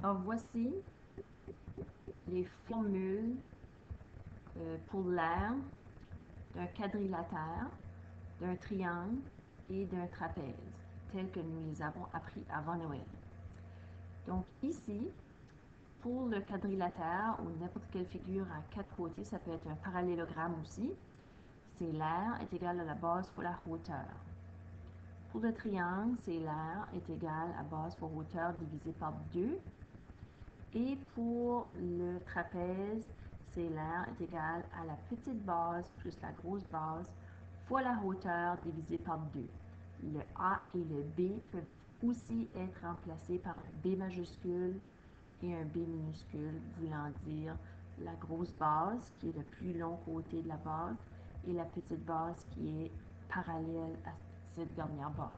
Alors, voici les formules pour l'air d'un quadrilatère, d'un triangle et d'un trapèze, tels que nous les avons appris avant Noël. Donc ici, pour le quadrilatère ou n'importe quelle figure à 4 côtés, ça peut être un parallélogramme aussi, c'est l'air est égal à la base fois la hauteur. Pour le triangle, c'est l'air est égal à base fois hauteur divisé par 2. Et pour le trapèze, c'est l'air est égal à la petite base plus la grosse base fois la hauteur divisé par 2. Le A et le B peuvent aussi être remplacés par un B majuscule et un B minuscule, voulant dire la grosse base qui est le plus long côté de la base et la petite base qui est parallèle à cette dernière base.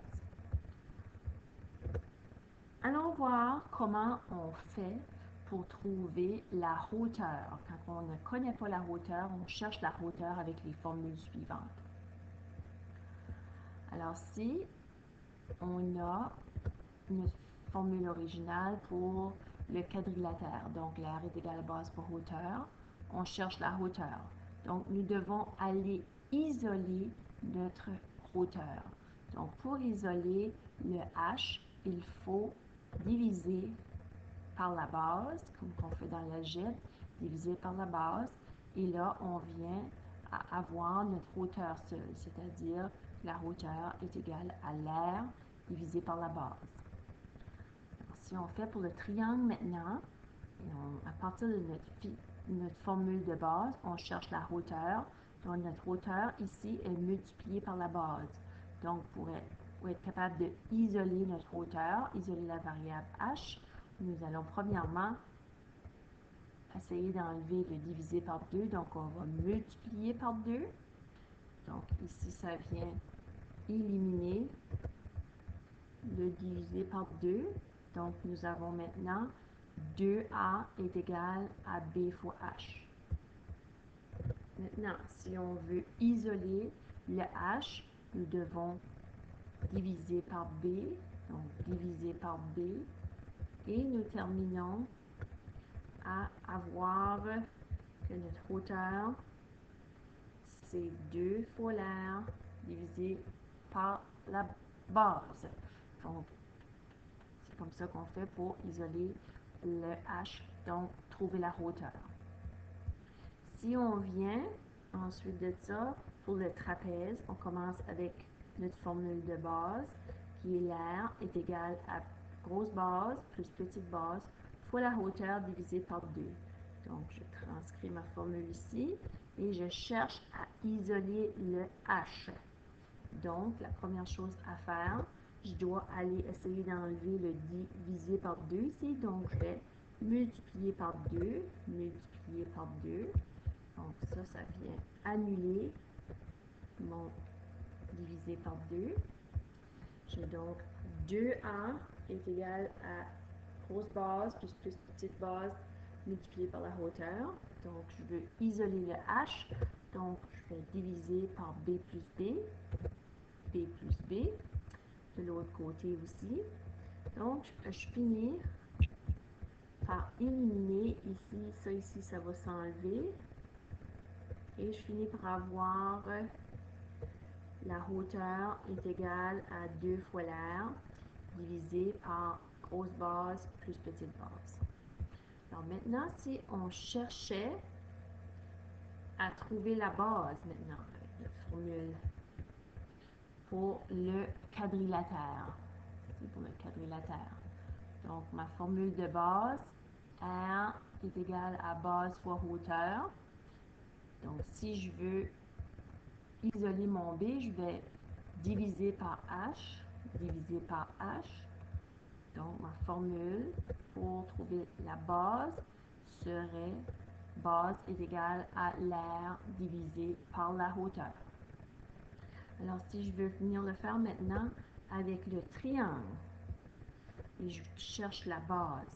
Allons voir comment on fait pour trouver la hauteur. Quand on ne connaît pas la hauteur, on cherche la hauteur avec les formules suivantes. Alors, si on a une formule originale pour le quadrilatère, donc l'air est égal à base pour hauteur, on cherche la hauteur. Donc, nous devons aller isoler notre hauteur. Donc, pour isoler le h, il faut diviser par la base, comme on fait dans l'algèbre, divisé par la base. Et là, on vient à avoir notre hauteur seule, c'est-à-dire la hauteur est égale à l'air divisé par la base. Alors, si on fait pour le triangle maintenant, à partir de notre formule de base, on cherche la hauteur. Donc, notre hauteur ici est multipliée par la base. Donc, pour être capable d'isoler notre hauteur, isoler la variable h, nous allons premièrement essayer d'enlever le divisé par 2. Donc, on va multiplier par 2. Donc, ici, ça vient éliminer le divisé par 2. Donc, nous avons maintenant 2a est égal à b fois h. Maintenant, si on veut isoler le h, nous devons diviser par b, donc diviser par b, et nous terminons à avoir que notre hauteur, c'est 2 fois l'air divisé par la base. Donc, c'est comme ça qu'on fait pour isoler le h, donc trouver la hauteur. Si on vient ensuite de ça, pour le trapèze, on commence avec notre formule de base, qui est l'air est égal à grosse base plus petite base fois la hauteur divisée par 2. Donc, je transcris ma formule ici et je cherche à isoler le h. Donc, la première chose à faire, je dois aller essayer d'enlever le divisé par 2 ici. Donc, je vais multiplier par 2, multiplier par 2. Donc, ça vient annuler mon divisé par 2. J'ai donc 2a est égal à grosse base plus petite base multiplié par la hauteur. Donc, je veux isoler le h. Donc, je vais diviser par b plus b, b plus b. De l'autre côté aussi. Donc, je finis par éliminer ici, ça va s'enlever. Et je finis par avoir la hauteur est égale à 2 fois l'air divisé par grosse base plus petite base. Alors maintenant, si on cherchait à trouver la base maintenant avec notre formule pour le quadrilatère. C'est pour le quadrilatère. Donc, ma formule de base, R est égal à base fois hauteur. Donc, si je veux isoler mon B, je vais diviser par H, diviser par H. Donc, ma formule pour trouver la base serait base est égale à l'air divisé par la hauteur. Alors, si je veux venir le faire maintenant avec le triangle, et je cherche la base.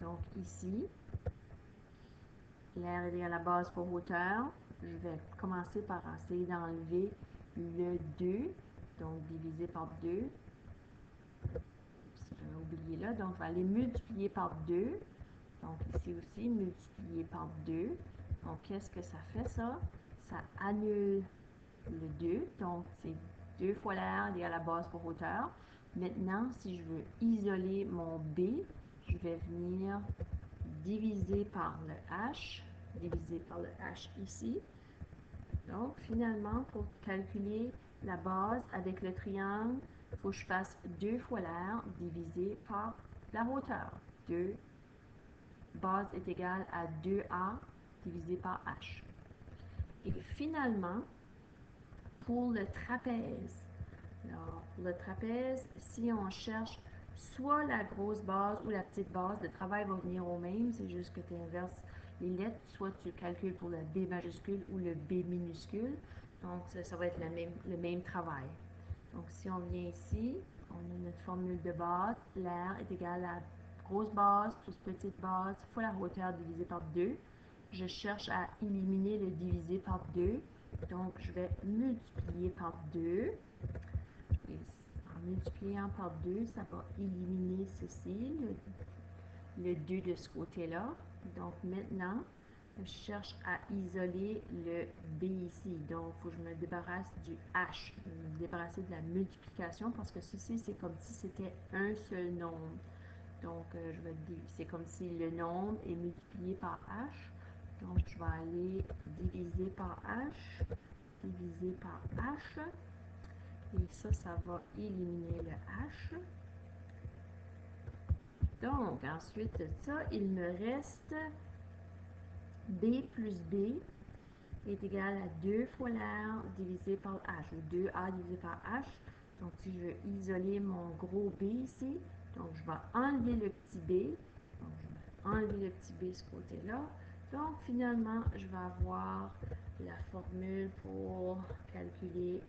Donc, ici, l'air est égal à la base pour hauteur. Je vais commencer par essayer d'enlever le 2, donc divisé par 2. J'avais oublié là. Donc, je vais aller multiplier par 2. Donc, ici aussi, multiplier par 2. Donc, qu'est-ce que ça fait, ça? Ça annule le 2. Donc, c'est 2 fois l'air égale à la base par hauteur. Maintenant, si je veux isoler mon B, je vais venir diviser par le H, diviser par le H ici. Donc, finalement, pour calculer la base avec le triangle, il faut que je fasse 2 fois l'air divisé par la hauteur. 2, base est égale à 2A divisé par H. Et finalement, pour le trapèze, alors, pour le trapèze, si on cherche soit la grosse base ou la petite base, le travail va venir au même, c'est juste que tu inverses les lettres, soit tu calcules pour le B majuscule ou le B minuscule, donc ça va être le même travail. Donc si on vient ici, on a notre formule de base, l'air est égal à grosse base plus petite base fois la hauteur divisée par 2. Je cherche à éliminer le divisé par 2, donc je vais multiplier par 2. Et en multipliant par 2, ça va éliminer ceci, le 2 de ce côté-là. Donc maintenant, je cherche à isoler le B ici. Donc, il faut que je me débarrasse du H. Je vais me débarrasser de la multiplication parce que ceci, c'est comme si c'était un seul nombre. Donc, c'est comme si le nombre est multiplié par H. Donc, je vais aller diviser par H, diviser par H. Et ça va éliminer le H. Donc, ensuite de ça, il me reste B plus B est égal à 2 fois l'air divisé par H, ou 2A divisé par H. Donc, si je veux isoler mon gros B ici, donc je vais enlever le petit B. Donc, je vais enlever le petit B de ce côté-là. Donc, finalement, je vais avoir la formule pour calculer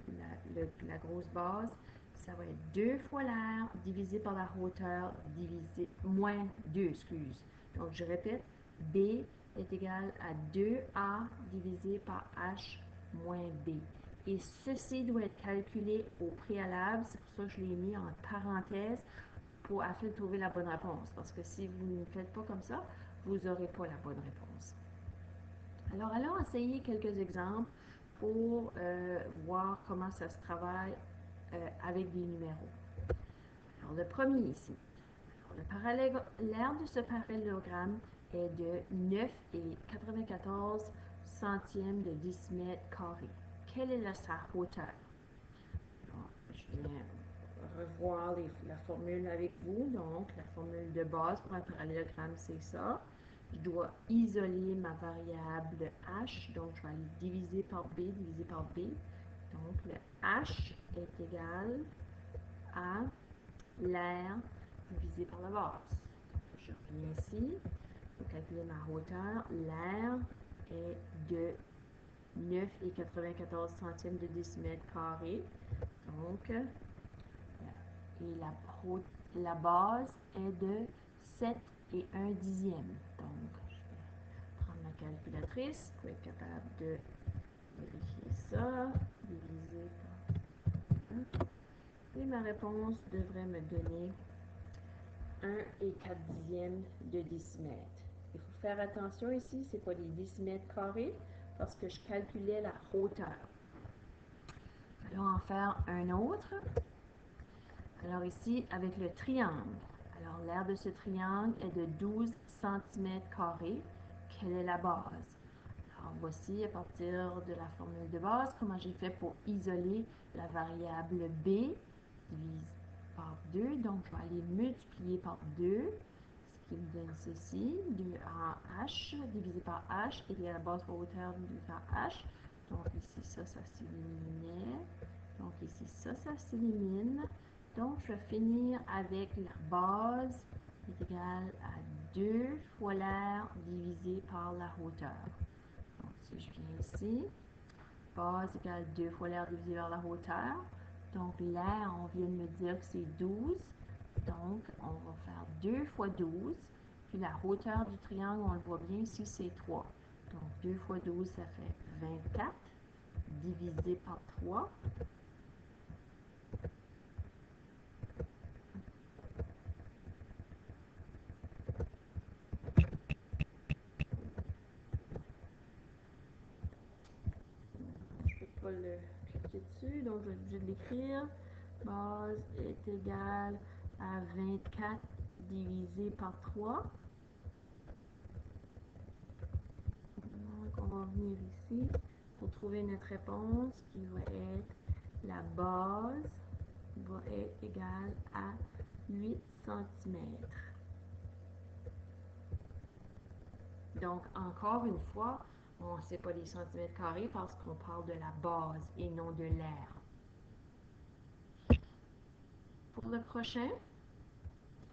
la grosse base. Ça va être 2 fois l'air divisé par la hauteur divisé moins 2, excuse. Donc, je répète, B est égal à 2A divisé par H moins B. Et ceci doit être calculé au préalable. C'est pour ça que je l'ai mis en parenthèse afin de trouver la bonne réponse. Parce que si vous ne faites pas comme ça, vous n'aurez pas la bonne réponse. Alors, allons essayer quelques exemples pour voir comment ça se travaille avec des numéros. Alors, le premier ici. L'aire de ce parallélogramme est de 9 et 94 centièmes de 10 mètres carrés. Quelle est sa hauteur? Alors, je viens revoir la formule avec vous. Donc, la formule de base pour un parallélogramme, c'est ça. Je dois isoler ma variable h. Donc, je vais aller diviser par b, diviser par b. Donc, le h est égal à l'aire divisé par la base. Je reviens ici. Pour calculer ma hauteur, l'aire est de 9 et 94 centièmes de 10 mètres carrés. Donc, et la base est de 7 et 1 dixième. Donc, je vais prendre ma calculatrice pour être capable de vérifier ça. Diviser par 1. Et ma réponse devrait me donner 1 et 4 dixièmes de décimètre. Il faut faire attention ici, ce n'est pas des décimètres carrés parce que je calculais la hauteur. Allons en faire un autre. Alors ici, avec le triangle. Alors l'aire de ce triangle est de 12 cm carrés. Quelle est la base? Alors voici à partir de la formule de base comment j'ai fait pour isoler la variable b divise par 2. Donc je vais aller multiplier par 2. Ce qui me donne ceci, 2h divisé par h, et la base par hauteur divisé par h. Donc ici, ça s'éliminait. Donc ici, ça s'élimine. Donc, je vais finir avec la base est égale à 2 fois l'aire divisé par la hauteur. Donc, si je viens ici, base égale 2 fois l'aire divisé par la hauteur. Donc, l'aire, on vient de me dire que c'est 12. Donc, on va faire 2 fois 12. Puis la hauteur du triangle, on le voit bien ici, c'est 3. Donc, 2 fois 12, ça fait 24. Divisé par 3. sauter dessus, donc je vais être obligée de l'écrire. Base est égale à 24 divisé par 3. Donc, on va venir ici pour trouver notre réponse qui va être la base va être égale à 8 cm. Donc, encore une fois, on ne sait pas les centimètres carrés parce qu'on parle de la base et non de l'aire. Pour le prochain,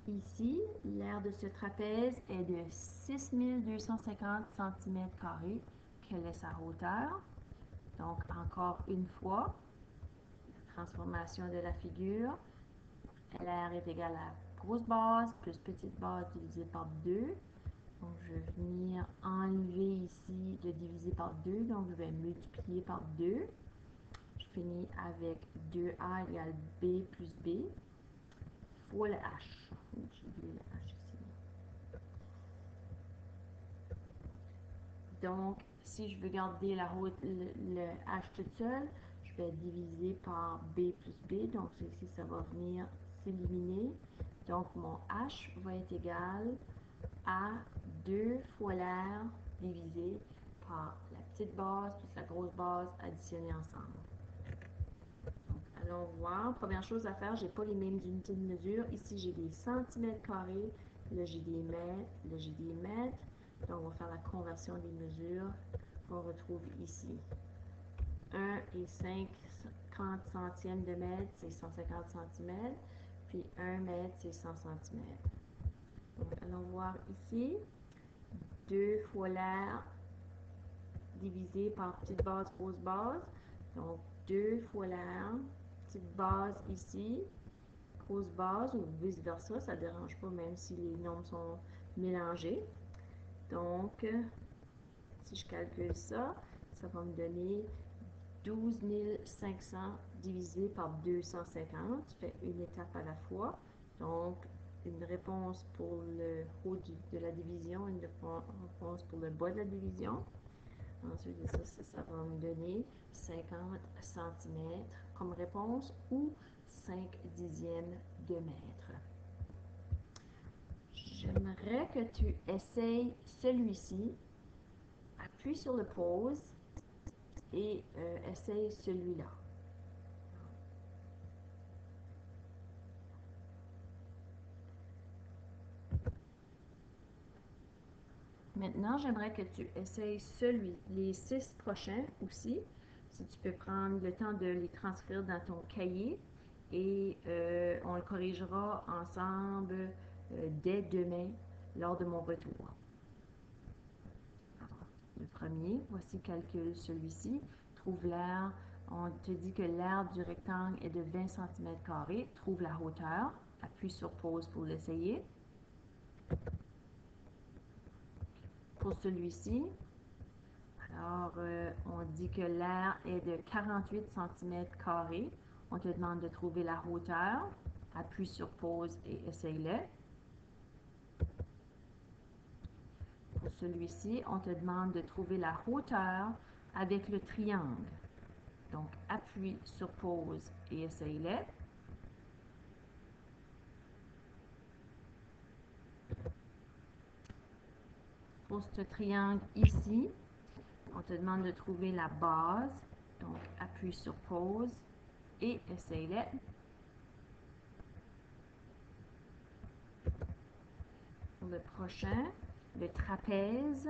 ici, l'aire de ce trapèze est de 6250 cm². Quelle est sa hauteur? Donc, encore une fois, la transformation de la figure. L'aire est égale à grosse base plus petite base divisée par 2. Donc, je vais venir enlever ici de diviser par 2. Donc, je vais multiplier par 2. Je finis avec 2a égale b plus b fois le h. J'ai oublié le h ici. Donc, si je veux garder le h tout seul, je vais diviser par b plus b. Donc, ici, ça va venir s'éliminer. Donc, mon h va être égal à 2 fois l'aire divisé par la petite base plus la grosse base additionnée ensemble. Donc, allons voir. Première chose à faire, je n'ai pas les mêmes unités de mesure. Ici, j'ai des centimètres carrés. Là, j'ai des mètres. Là, j'ai des mètres. Donc, on va faire la conversion des mesures qu'on retrouve ici. 1 et 50 centièmes de mètre, c'est 150 cm. Puis 1 mètre, c'est 100 cm. Donc, allons voir ici. 2 fois l'aire divisé par petite base, grosse base. Donc, 2 fois l'aire, petite base ici, grosse base, ou vice-versa, ça ne dérange pas même si les nombres sont mélangés. Donc, si je calcule ça, ça va me donner 12 500 divisé par 250. Je fais une étape à la fois. Donc, une réponse pour le haut de la division, une réponse pour le bas de la division. Ensuite de ça, ça va me donner 50 cm comme réponse ou 5 dixièmes de mètre. J'aimerais que tu essayes celui-ci. Appuie sur le pause et essaye celui-là. Maintenant, j'aimerais que tu essayes les 6 prochains aussi. Si tu peux prendre le temps de les transcrire dans ton cahier et on le corrigera ensemble dès demain lors de mon retour. Alors, le premier, voici calcule celui-ci. Trouve l'aire. On te dit que l'aire du rectangle est de 20 cm². Trouve la hauteur. Appuie sur pause pour l'essayer. Pour celui-ci, alors, on dit que l'aire est de 48 cm². On te demande de trouver la hauteur. Appuie sur pause et essaye-le. Pour celui-ci, on te demande de trouver la hauteur avec le triangle. Donc, appuie sur pause et essaye-le. Pour ce triangle ici, on te demande de trouver la base. Donc, appuie sur pause et essaye-le. Pour le prochain, le trapèze,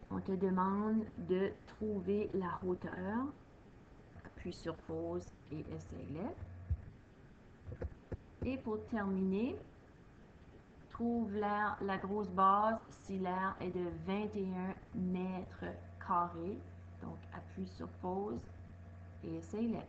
on te demande de trouver la hauteur. Appuie sur pause et essaye-le. Et pour terminer, trouve la grosse base si l'aire est de 21 mètres carrés. Donc, appuie sur pause et essaye-le.